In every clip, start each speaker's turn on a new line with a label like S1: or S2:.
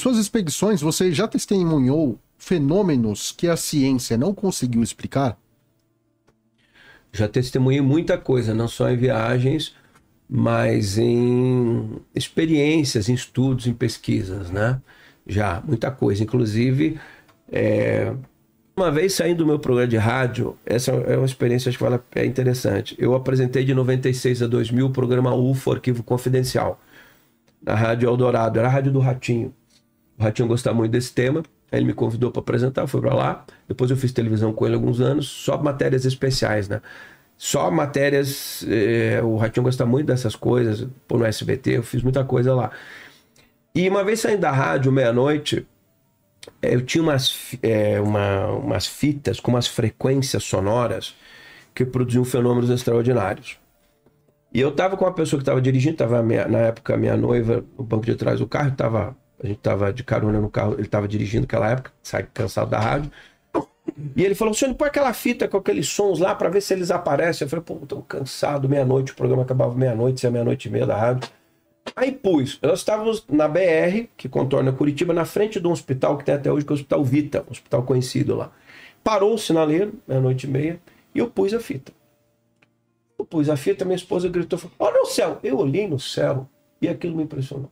S1: suas expedições, você já testemunhou fenômenos que a ciência não conseguiu explicar?
S2: Já testemunhei muita coisa, não só em viagens, mas em experiências, em estudos, em pesquisas, né? Já, muita coisa. Inclusive, uma vez saindo do meu programa de rádio, essa é uma experiência que é interessante. Eu apresentei de 96 a 2000 o programa UFO, Arquivo Confidencial, na Rádio Eldorado. Era a rádio do Ratinho. O Ratinho gostava muito desse tema. Aí ele me convidou para apresentar, eu fui para lá. Depois eu fiz televisão com ele alguns anos, só matérias especiais, né? Só matérias... o Ratinho gosta muito dessas coisas. Pô, no SBT, eu fiz muita coisa lá. E uma vez saindo da rádio, meia-noite, eu tinha umas fitas com umas frequências sonoras que produziam fenômenos extraordinários. E eu tava com uma pessoa que estava dirigindo, tava na época minha noiva no banco de trás do carro, a gente tava de carona no carro, ele tava dirigindo naquela época, sai cansado da rádio. E ele falou, senhor, põe aquela fita com aqueles sons lá para ver se eles aparecem. Eu falei, pô, tô cansado, meia-noite, o programa acabava meia-noite, se é meia-noite e meia da rádio. Aí pus, nós estávamos na BR, que contorna Curitiba, na frente de um hospital que tem até hoje, que é o Hospital Vita, um hospital conhecido lá. Parou o sinaleiro, meia-noite e meia, e eu pus a fita. Eu pus a fita, minha esposa gritou, olha o céu. Eu olhei no céu e aquilo me impressionou.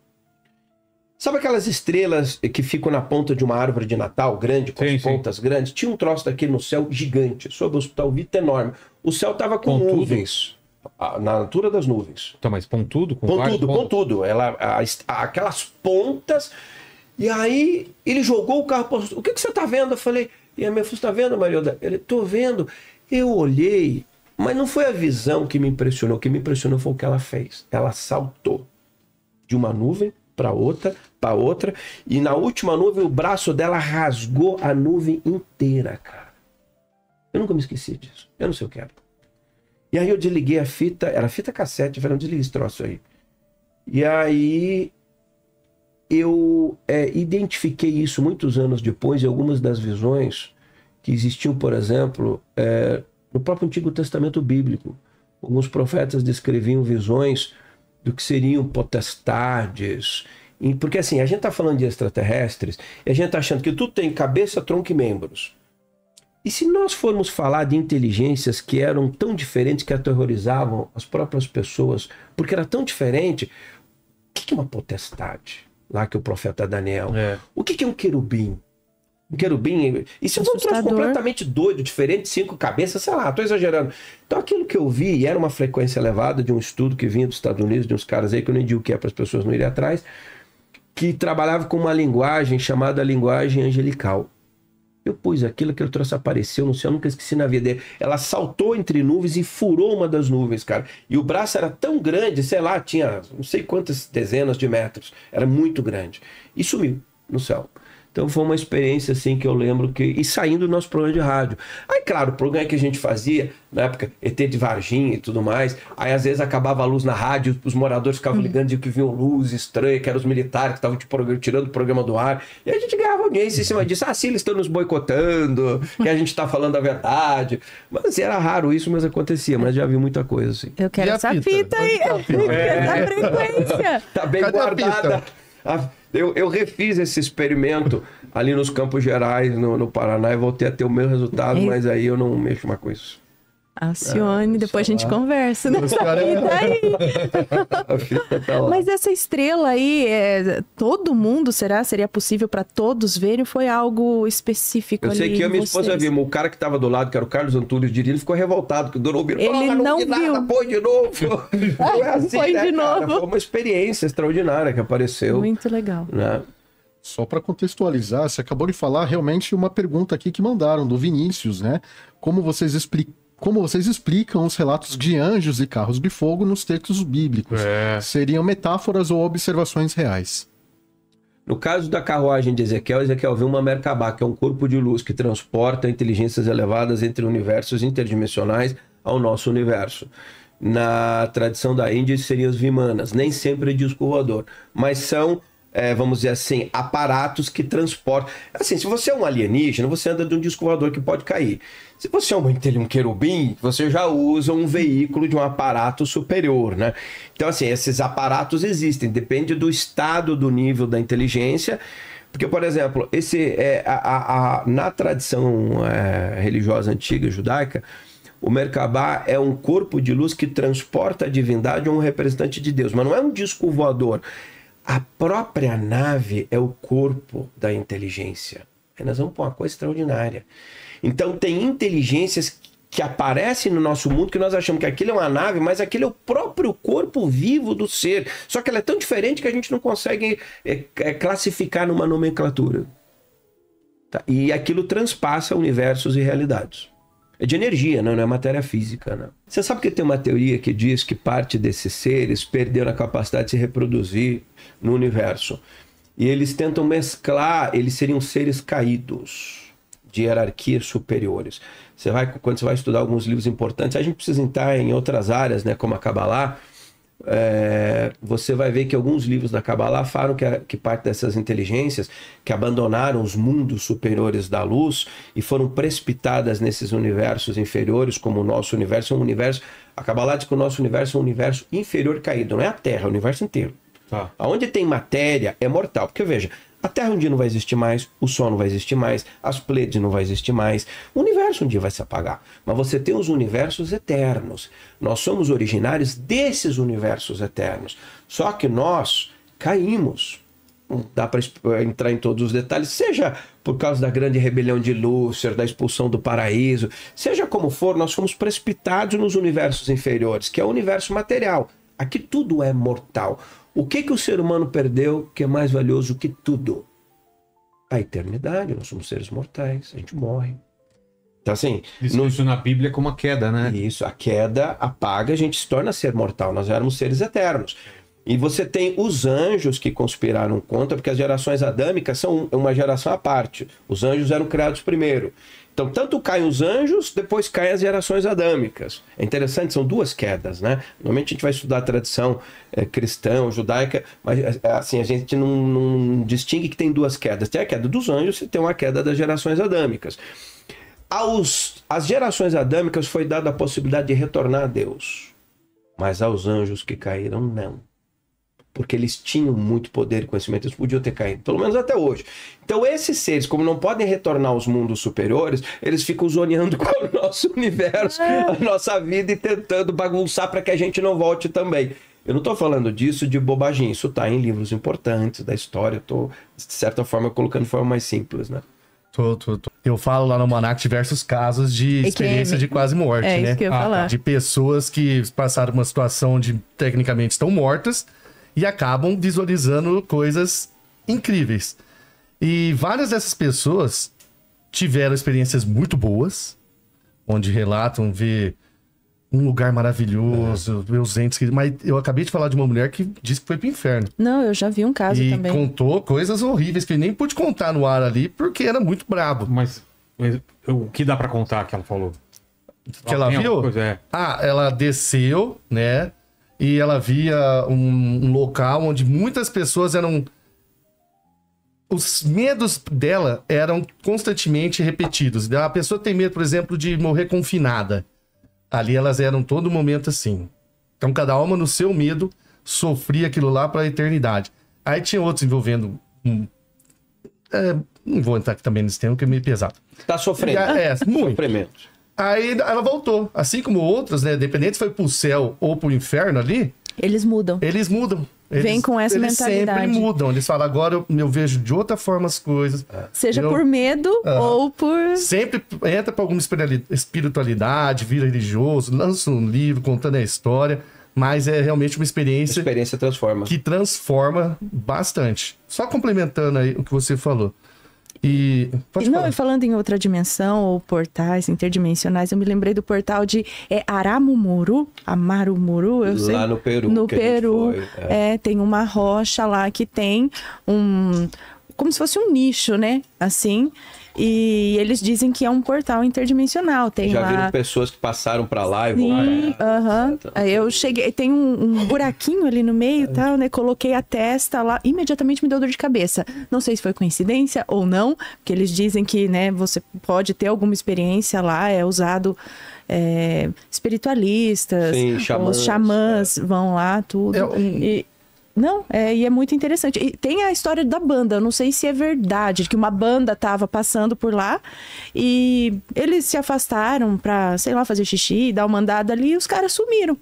S2: Sabe aquelas estrelas que ficam na ponta de uma árvore de Natal grande, com as pontas grandes? Tinha um troço daquele no céu gigante, sobre o Hospital Vita enorme. O céu estava com nuvens, na altura das nuvens.
S3: Então, mas pontudo?
S2: Pontudo. Aquelas pontas. E aí ele jogou o carro. O que você está vendo? Eu falei, e a minha filha, está vendo, Marilda? Ele, tô vendo. Eu olhei, mas não foi a visão que me impressionou. O que me impressionou foi o que ela fez. Ela saltou de uma nuvem para outra, e na última nuvem o braço dela rasgou a nuvem inteira, cara. Eu nunca me esqueci disso. Eu não sei o que era. E aí eu desliguei a fita, era fita cassete, eu falei, não desliga esse troço aí. E aí eu identifiquei isso muitos anos depois em algumas das visões que existiam, por exemplo, no próprio Antigo Testamento Bíblico. Alguns profetas descreviam visões do que seriam potestades. Porque assim, a gente está falando de extraterrestres e a gente está achando que tudo tem cabeça, tronco e membros. E se nós formos falar de inteligências que eram tão diferentes que aterrorizavam as próprias pessoas, porque era tão diferente, o que é uma potestade? Lá que o profeta Daniel. O que é um querubim? Um querubim, isso é um troço completamente doido, diferente, 5 cabeças, sei lá, tô exagerando. Então aquilo que eu vi, e era uma frequência elevada de um estudo que vinha dos Estados Unidos, de uns caras aí, que eu nem digo o que é para as pessoas não irem atrás, que trabalhava com uma linguagem chamada linguagem angelical. Eu pus aquilo troço apareceu no céu, eu nunca esqueci na vida dele. Ela saltou entre nuvens e furou uma das nuvens, cara. E o braço era tão grande, sei lá, tinha não sei quantas dezenas de metros. Era muito grande. E sumiu no céu. Então foi uma experiência assim que eu lembro que... E saindo do nosso programa de rádio. Aí, claro, o programa que a gente fazia, na época, ET de Varginha e tudo mais, aí às vezes acabava a luz na rádio, os moradores ficavam ligando de que viam luz estranha, que eram os militares que estavam tirando o programa do ar. E a gente ganhava audiência em cima disso. Ah, sim, eles estão nos boicotando, que a gente está falando a verdade. Mas era raro isso, mas acontecia. Mas já vi muita coisa assim.
S4: Eu quero essa fita aí. Eu quero essa frequência.
S2: Tá bem guardada. Eu refiz esse experimento ali nos Campos Gerais, no Paraná, e voltei a ter o meu resultado, mas aí eu não mexo mais com isso.
S4: Acione, depois a gente conversa nessa fita aí.
S2: A fita tá lá.
S4: Mas essa estrela aí, todo mundo, seria possível para todos verem? Foi algo específico ali?
S2: Eu sei que a minha esposa viu, o cara que estava do lado, que era o Carlos Antunes Diri, ele ficou revoltado, que o Dona Albino
S4: ele não viu.
S2: Nada, põe de novo. Não é assim,
S4: põe
S2: né,
S4: de novo.
S2: Cara? Foi uma experiência extraordinária que apareceu.
S4: Muito legal.
S2: Né?
S1: Só para contextualizar, você acabou de falar realmente uma pergunta aqui que mandaram, do Vinícius, né? Como vocês explicam os relatos de anjos e carros de fogo nos textos bíblicos? Seriam metáforas ou observações reais?
S2: No caso da carruagem de Ezequiel viu uma Merkabah, que é um corpo de luz que transporta inteligências elevadas entre universos interdimensionais ao nosso universo. Na tradição da Índia, seriam os Vimanas, nem sempre disco voador, mas são... vamos dizer assim, aparatos que transportam. Assim, se você é um alienígena, você anda de um disco voador que pode cair. Se você é um querubim, você já usa um veículo de um aparato superior, né? Então, assim, esses aparatos existem, depende do estado, do nível da inteligência, Porque, por exemplo, na tradição religiosa antiga judaica, o Merkabah é um corpo de luz que transporta a divindade a um representante de Deus, mas não é um disco voador. A própria nave é o corpo da inteligência. Aí nós vamos para uma coisa extraordinária. Então tem inteligências que aparecem no nosso mundo que nós achamos que aquilo é uma nave, mas aquilo é o próprio corpo vivo do ser. Só que ela é tão diferente que a gente não consegue classificar numa nomenclatura. Tá? E aquilo transpassa universos e realidades. É de energia, não é matéria física. Não. Você sabe que tem uma teoria que diz que parte desses seres perderam a capacidade de se reproduzir no universo. E eles tentam mesclar, eles seriam seres caídos, de hierarquias superiores. Quando você vai estudar alguns livros importantes, a gente precisa entrar em outras áreas, né, como a Kabbalah, você vai ver que alguns livros da Kabbalah falam que parte dessas inteligências que abandonaram os mundos superiores da luz e foram precipitadas nesses universos inferiores, como o nosso universo é um universo. A Kabbalah diz que o nosso universo é um universo inferior caído, não é a Terra, é o universo inteiro. Tá. Onde tem matéria é mortal, porque veja, a Terra um dia não vai existir mais, o Sol não vai existir mais, as Pleiades não vai existir mais, o universo um dia vai se apagar. Mas você tem os universos eternos. Nós somos originários desses universos eternos. Só que nós caímos. Não dá para entrar em todos os detalhes, seja por causa da grande rebelião de Lúcifer, da expulsão do paraíso, seja como for, nós fomos precipitados nos universos inferiores, que é o universo material. Aqui tudo é mortal. O que o ser humano perdeu que é mais valioso que tudo? A eternidade. Nós somos seres mortais, a gente morre. Então assim...
S3: Isso na Bíblia é como a queda, né?
S2: Isso, a queda apaga, a gente se torna ser mortal. Nós éramos seres eternos. E você tem os anjos que conspiraram contra, porque as gerações adâmicas são uma geração à parte. Os anjos eram criados primeiro. Então, tanto caem os anjos, depois caem as gerações adâmicas. É interessante, são duas quedas, né? Normalmente a gente vai estudar a tradição cristã, judaica, mas assim, a gente não distingue que tem duas quedas. Tem a queda dos anjos e tem uma queda das gerações adâmicas. As gerações adâmicas foi dada a possibilidade de retornar a Deus. Mas aos anjos que caíram, não. Porque eles tinham muito poder e conhecimento, eles podiam ter caído, pelo menos até hoje. Então esses seres, como não podem retornar aos mundos superiores, eles ficam zoneando com o nosso universo, a nossa vida e tentando bagunçar para que a gente não volte também. Eu não estou falando disso de bobagem, isso está em livros importantes da história, estou, de certa forma, colocando de forma mais simples, né?
S5: Eu falo lá no Almanac diversos casos de experiência de quase morte, né?
S4: Isso que eu ia falar.
S5: De pessoas que passaram uma situação onde tecnicamente estão mortas e acabam visualizando coisas incríveis. E várias dessas pessoas tiveram experiências muito boas, onde relatam ver um lugar maravilhoso, ver os entes... Mas eu acabei de falar de uma mulher que disse que foi pro inferno.
S4: Não, eu já vi um caso também.
S5: E contou coisas horríveis que eu nem pude contar no ar ali, porque era muito brabo.
S3: Mas o que dá pra contar que ela falou?
S5: Que ela viu? Ela desceu, né? E ela via um local onde muitas pessoas eram... Os medos dela eram constantemente repetidos. A pessoa tem medo, por exemplo, de morrer confinada. Ali elas eram todo momento assim. Então cada alma no seu medo sofria aquilo lá para a eternidade. Aí tinha outros envolvendo... não vou entrar aqui também nesse tema, porque é meio pesado.
S2: Tá sofrendo.
S5: Muito.
S2: Sofrimento.
S5: Aí ela voltou. Assim como outros, né? Dependente se foi pro céu ou pro inferno ali...
S4: Eles mudam.
S5: Eles mudam.
S4: Vem com essa mentalidade.
S5: Eles sempre mudam. Eles falam, agora eu vejo de outra forma as coisas.
S4: Seja por medo ou por...
S5: Sempre entra pra alguma espiritualidade, vira religioso, lança um livro contando a história. Mas é realmente uma experiência...
S2: A experiência transforma.
S5: Que transforma bastante. Só complementando aí o que você falou. E
S4: falando em outra dimensão ou portais interdimensionais, eu me lembrei do portal de Aramumuru, eu sei.
S2: Lá no Peru.
S4: No Peru, tem uma rocha lá que tem como se fosse um nicho, né? Assim, e eles dizem que é um portal interdimensional. Tem
S2: já
S4: lá...
S2: viram pessoas que passaram para lá e
S4: voltaram. Aí eu cheguei, tem um buraquinho ali no meio e tal, né? Coloquei a testa lá, imediatamente me deu dor de cabeça. Não sei se foi coincidência ou não, porque eles dizem que, né, você pode ter alguma experiência lá, é usado... espiritualistas,
S2: sim,
S4: os xamãs vão lá, tudo. Não, e é muito interessante. E tem a história da banda, eu não sei se é verdade, que uma banda tava passando por lá e eles se afastaram pra, sei lá, fazer xixi, dar uma andada ali e os caras sumiram.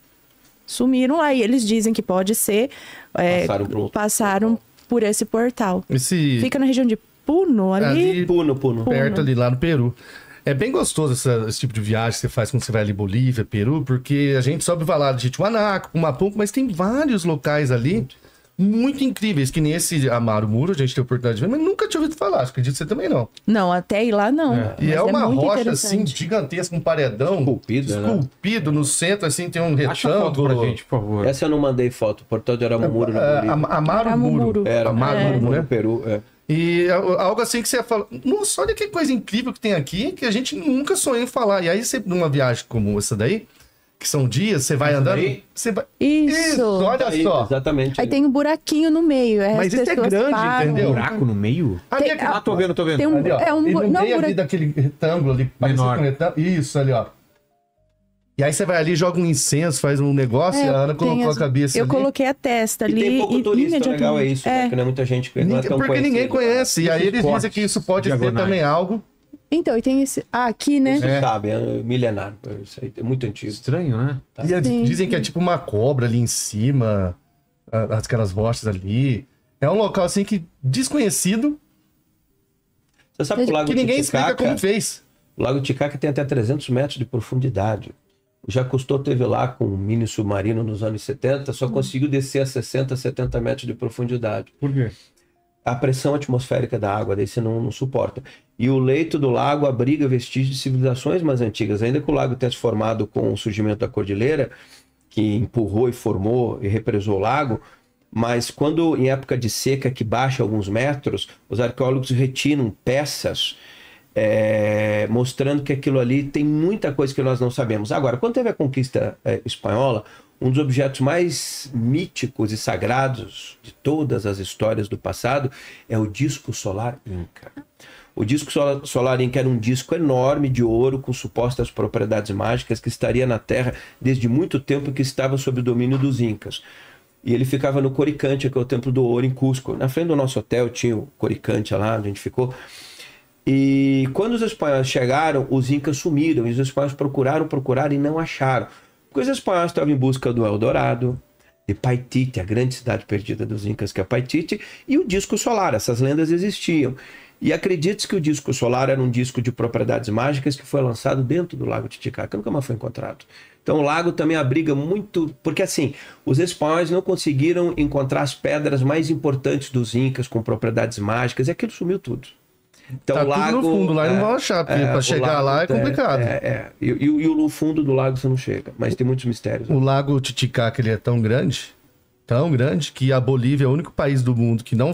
S4: Sumiram lá e eles dizem que pode ser... passaram por esse portal. Fica na região de Puno, ali?
S5: Puno. Perto ali, lá no Peru. É bem gostoso esse tipo de viagem que você faz quando você vai ali Bolívia, Peru, porque a gente sobe o Valar de Tiwanaku, Pumapunku, mas tem vários locais ali muito incríveis, que nem esse Amaro Muro, a gente tem a oportunidade de ver, mas nunca tinha ouvido falar, acredito que você também não.
S4: Não, até ir lá não.
S5: E é uma rocha, assim, gigantesca, um paredão esculpido no centro, assim, tem um retângulo.
S3: Acha foto pra gente, por favor.
S2: Essa eu não mandei foto, Portal de Aramuro na Bolívia.
S5: Amaro Muro.
S2: Era Amaro Muro, no Peru,
S5: E algo assim que você fala, nossa, olha que coisa incrível que tem aqui, que a gente nunca sonhou em falar. E aí, você, numa viagem como essa daí, que são dias, você vai andando, você vai...
S4: Isso,
S5: olha só.
S2: Exatamente.
S4: Aí tem um buraquinho no meio.
S5: Mas isso é grande, entendeu?
S3: Um buraco no meio? Tô vendo.
S4: Tem um,
S5: ali, ó. No meio ali daquele retângulo ali,
S3: menor.
S5: Isso, ali, ó. E aí você vai ali, joga um incenso, faz um negócio, e a Ana colocou a cabeça
S4: eu
S5: ali.
S4: Eu coloquei a testa ali.
S2: E tem pouco turista, legal é isso, né? Que não é muita gente conhece. Não é tão
S5: porque ninguém conhece. E aí eles dizem que isso pode ser também algo...
S4: Então, e tem esse... aqui, né?
S2: Você sabe, é milenário. Isso aí é muito antigo.
S3: Estranho, né?
S5: E dizem que é tipo uma cobra ali em cima, aquelas rochas ali. É um local assim que desconhecido.
S2: Você sabe que o Lago
S5: que ninguém
S2: Titicaca,
S5: explica como fez.
S2: O Lago Titicaca tem até 300 metros de profundidade. O Jacques Cousteau teve lá com um mini submarino nos anos 70, só conseguiu descer a 60, 70 metros de profundidade.
S3: Por quê?
S2: A pressão atmosférica da água, daí você não suporta. E o leito do lago abriga vestígios de civilizações mais antigas. Ainda que o lago tenha se formado com o surgimento da cordilheira, que empurrou e formou e represou o lago, mas quando em época de seca que baixa alguns metros, os arqueólogos retiram peças mostrando que aquilo ali tem muita coisa que nós não sabemos. Agora, quando teve a conquista espanhola, um dos objetos mais míticos e sagrados de todas as histórias do passado é o disco solar Inca. O disco solar Inca era um disco enorme de ouro com supostas propriedades mágicas que estaria na Terra desde muito tempo e que estava sob o domínio dos Incas. E ele ficava no Coricante, que é o Templo do Ouro, em Cusco. Na frente do nosso hotel tinha o Coricante lá, onde a gente ficou. E quando os espanhóis chegaram, os Incas sumiram. E os espanhóis procuraram e não acharam. Porque os espanhóis estavam em busca do Eldorado, de Paititi, a grande cidade perdida dos Incas, que é Paititi, e o disco solar. Essas lendas existiam. E acredite-se que o disco solar era um disco de propriedades mágicas que foi lançado dentro do Lago Titicaca, que nunca mais foi encontrado. Então o lago também abriga muito... Porque assim, os espanhóis não conseguiram encontrar as pedras mais importantes dos Incas com propriedades mágicas, e aquilo sumiu tudo. Então,
S5: tá
S2: o lago,
S5: tudo no fundo, lá não vão achar, porque para chegar lá é complicado.
S2: E o fundo do lago você não chega, mas tem muitos mistérios.
S5: O lago Titicaca, ele é tão grande, que a Bolívia é o único país do mundo que não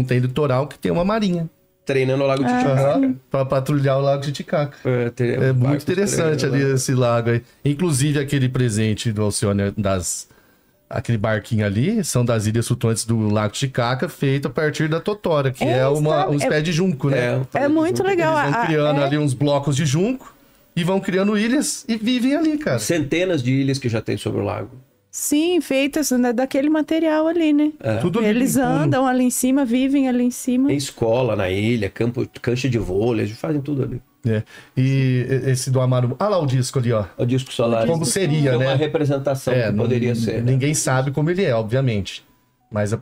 S5: tem litoral, que tem uma marinha.
S2: Treinando o Lago Titicaca.
S5: Para patrulhar o Lago Titicaca. É muito interessante ali esse lago aí. Inclusive aquele presente do Alcione aquele barquinho ali, são das ilhas flutuantes do Lago Titicaca, feito a partir da totora, que uns pés de junco, né?
S4: É muito legal.
S5: Eles vão criando ali uns blocos de junco e vão criando ilhas e vivem ali, cara.
S2: Centenas de ilhas que já tem sobre o lago.
S4: Sim, feitas daquele material ali, né?
S5: Tudo
S4: eles andam ali em cima, vivem ali em cima.
S2: Tem escola na ilha, cancha de vôlei, eles fazem tudo ali.
S5: E esse do Amaro... Ah lá o disco ali, ó.
S2: O disco solar.
S5: Como seria, né?
S2: É uma representação que poderia ser.
S5: Ninguém sabe como ele é, obviamente. Mas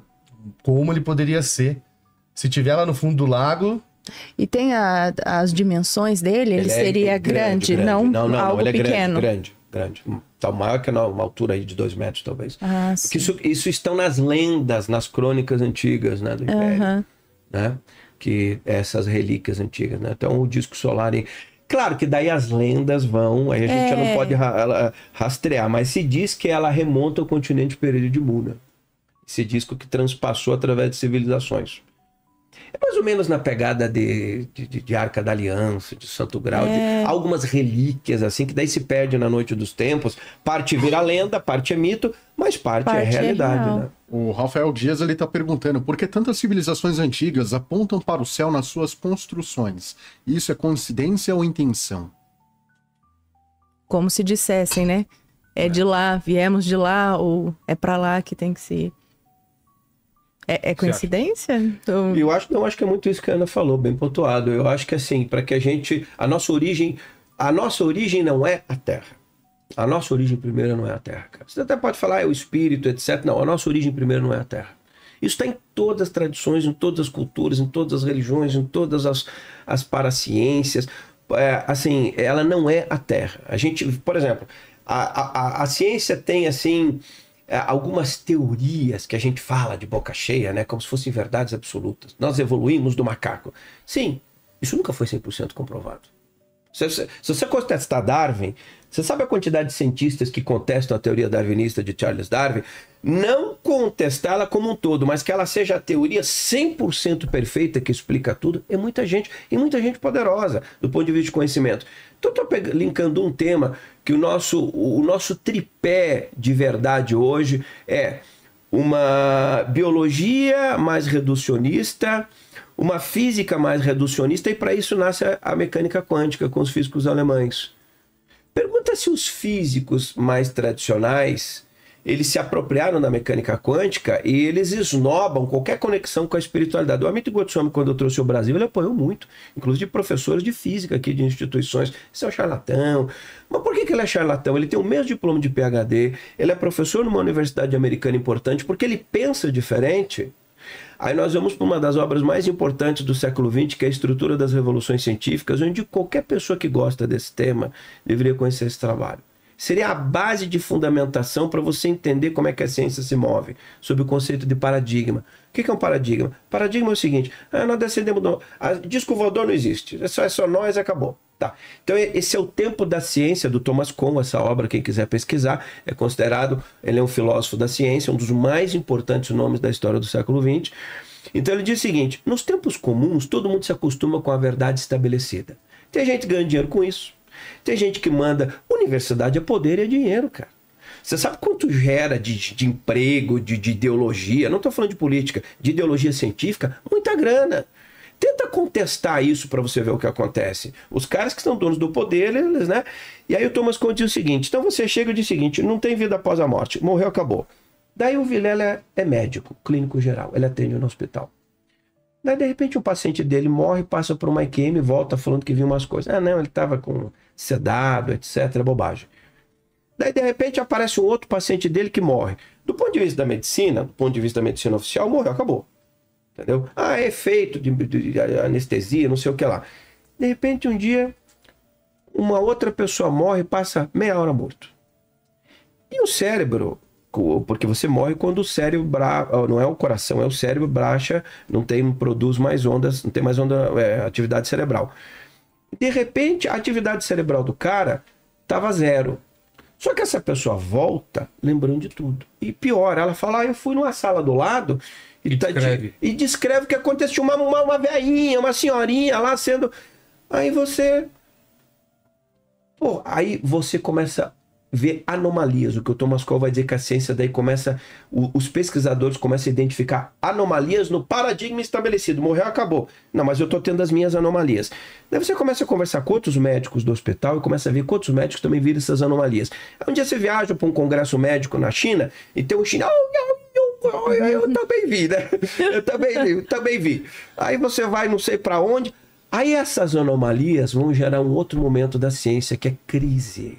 S5: como ele poderia ser. Se tiver lá no fundo do lago...
S4: E tem as dimensões dele, ele seria grande, não algo
S2: ele é
S4: pequeno.
S2: Grande. Tá maior que uma altura aí de 2 metros, talvez.
S4: Sim.
S2: Isso estão nas lendas, nas crônicas antigas, né, do Império. Né? Que essas relíquias antigas, né? Então o disco solar... Claro que daí as lendas vão, aí a gente já não pode rastrear, mas se diz que ela remonta ao continente período de Muna. Esse disco que transpassou através de civilizações. É mais ou menos na pegada de Arca da Aliança, de Santo Grau, de algumas relíquias assim, que daí se perde na noite dos tempos. Parte vira lenda, parte é mito, mas parte é realidade, né?
S1: O Rafael Dias ele está perguntando por que tantas civilizações antigas apontam para o céu nas suas construções? Isso é coincidência ou intenção?
S4: Como se dissessem, né? É de lá, viemos de lá, ou é para lá que tem que se ir. É coincidência? Então...
S2: Eu acho que é muito isso que a Ana falou, bem pontuado. Eu acho que assim, para que a gente... A nossa origem não é a Terra. A nossa origem primeira não é a Terra, cara. Você até pode falar, é o espírito, etc. Não, a nossa origem primeira não é a Terra. Isso está em todas as tradições, em todas as culturas, em todas as religiões, em todas as paraciências. Assim, ela não é a Terra. A gente, por exemplo, a ciência tem, assim, algumas teorias que a gente fala de boca cheia, né? Como se fossem verdades absolutas. Nós evoluímos do macaco. Sim, isso nunca foi 100% comprovado. Se você contestar Darwin, você sabe a quantidade de cientistas que contestam a teoria darwinista de Charles Darwin? Não contestá-la como um todo, mas que ela seja a teoria 100% perfeita que explica tudo, é muita gente, e muita gente poderosa do ponto de vista de conhecimento. Então estou linkando um tema que o nosso tripé de verdade hoje é uma biologia mais reducionista, uma física mais reducionista, e para isso nasce a mecânica quântica com os físicos alemães. Pergunta se os físicos mais tradicionais, eles se apropriaram da mecânica quântica e eles esnobam qualquer conexão com a espiritualidade. O Amit Goswami, quando eu trouxe ao Brasil, ele apoiou muito, inclusive professores de física aqui de instituições. Esse é um charlatão. Mas por que ele é charlatão? Ele tem o mesmo diploma de PhD, ele é professor numa universidade americana importante, porque ele pensa diferente. Aí nós vamos para uma das obras mais importantes do século XX, que é a Estrutura das Revoluções Científicas, onde qualquer pessoa que gosta desse tema deveria conhecer esse trabalho. Seria a base de fundamentação para você entender como é que a ciência se move, sob o conceito de paradigma. O que é um paradigma? Paradigma é o seguinte, nós descendemos do... disco voador não existe, é só nós, acabou. Tá. Então esse é o tempo da ciência, do Thomas Kuhn, essa obra, quem quiser pesquisar, é considerado, ele é um filósofo da ciência, um dos mais importantes nomes da história do século XX. Então ele diz o seguinte, nos tempos comuns, todo mundo se acostuma com a verdade estabelecida. Tem gente ganhando dinheiro com isso, tem gente que manda, universidade é poder e é dinheiro, cara. Você sabe quanto gera de emprego, de ideologia, não estou falando de política, de ideologia científica? Muita grana. Tenta contestar isso para você ver o que acontece. Os caras que são donos do poder, eles, né? E aí o Thomas Kuhn diz o seguinte, então você chega e diz o seguinte, não tem vida após a morte, morreu, acabou. Daí o Vilela é médico, clínico geral, ele atende no hospital. Daí de repente um paciente dele morre, passa por uma IQM e volta falando que viu umas coisas. Não, ele estava com sedado, etc, bobagem. Daí de repente aparece um outro paciente dele que morre. Do ponto de vista da medicina, oficial, morreu, acabou. Entendeu? É efeito de anestesia, não sei o que lá. De repente, um dia, uma outra pessoa morre e passa meia hora morto. E o cérebro, porque você morre quando o cérebro, não é o coração, é o cérebro bracha, não produz mais ondas, não tem mais atividade cerebral. De repente, a atividade cerebral do cara estava zero. Só que essa pessoa volta lembrando de tudo. E pior, ela fala, eu fui numa sala do lado... E descreve o que aconteceu. Uma velhinha, uma senhorinha lá sendo... Aí você começa a ver anomalias. O que o Thomas Kuhn vai dizer que a ciência daí começa... Os pesquisadores começam a identificar anomalias no paradigma estabelecido. Morreu, acabou. Não, mas eu estou tendo as minhas anomalias. Daí você começa a conversar com outros médicos do hospital e começa a ver que outros médicos também viram essas anomalias. Aí um dia você viaja para um congresso médico na China e tem um chinês... Eu também vi, né? Eu também vi. Aí você vai não sei para onde. Aí essas anomalias vão gerar um outro momento da ciência, que é crise.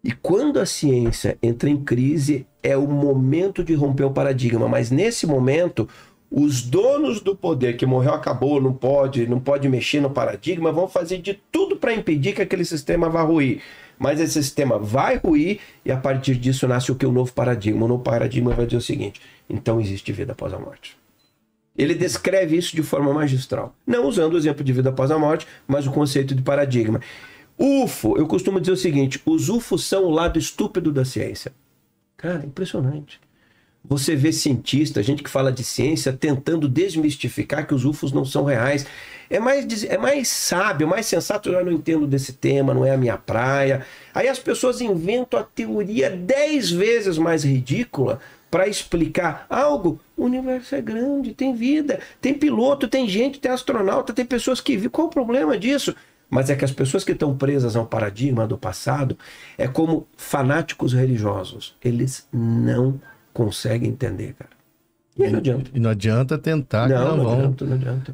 S2: E quando a ciência entra em crise, é o momento de romper o paradigma. Mas nesse momento, os donos do poder, que morreu, acabou, não pode mexer no paradigma, vão fazer de tudo para impedir que aquele sistema vá ruir. Mas esse sistema vai ruir e a partir disso nasce o que? O novo paradigma. O novo paradigma vai dizer o seguinte, então existe vida após a morte. Ele descreve isso de forma magistral. Não usando o exemplo de vida após a morte, mas o conceito de paradigma. UFO, eu costumo dizer o seguinte, os UFOs são o lado estúpido da ciência. Cara, impressionante. Você vê cientista, gente que fala de ciência, tentando desmistificar que os UFOs não são reais. É mais sábio, mais sensato, eu não entendo desse tema, não é a minha praia. Aí as pessoas inventam a teoria 10 vezes mais ridícula para explicar algo. O universo é grande, tem vida, tem piloto, tem gente, tem astronauta, tem pessoas que vivem. Qual o problema disso? Mas é que as pessoas que estão presas ao paradigma do passado é como fanáticos religiosos. Eles não conseguem entender, cara. E aí não adianta.
S5: E não adianta tentar,
S2: não adianta.